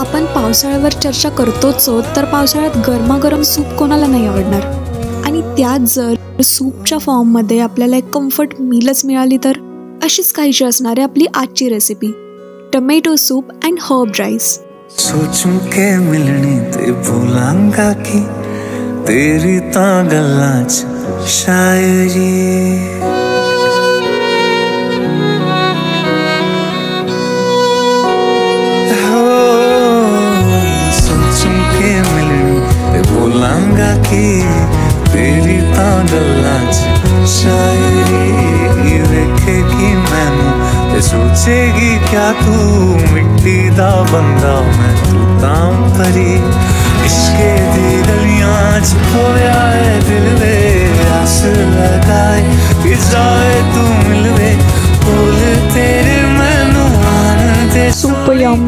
आपण पावसाळ्यावर चर्चा करतोच तर पावसाळ्यात गरमागरम सूप कोणाला नाही आवडणार. आणि त्यात जर सूपच्या फॉर्ममध्ये आपल्याला एक कम्फर्ट मीलच मिळाली तर अशीच काहीशी असणार आहे आपली आजची recipe, tomato soup and herb rice. सोचूं के मिलनी ते भूलांगा कि तेरी तां गल्लां च शायरी. हो सोचूं के मिलनी ते भूलांगा कि तेरी तां गल्लां च शायरी. वेखेगी मैनू ते सोचेगी क्या तू मिट्टी दा बंदा मैं तू तां परी. इश्के दी गलियां च खोया है दिल वे आस लगाए कि जाए तू मिलवे बोल तेरे मैनू आन दे सूप यम.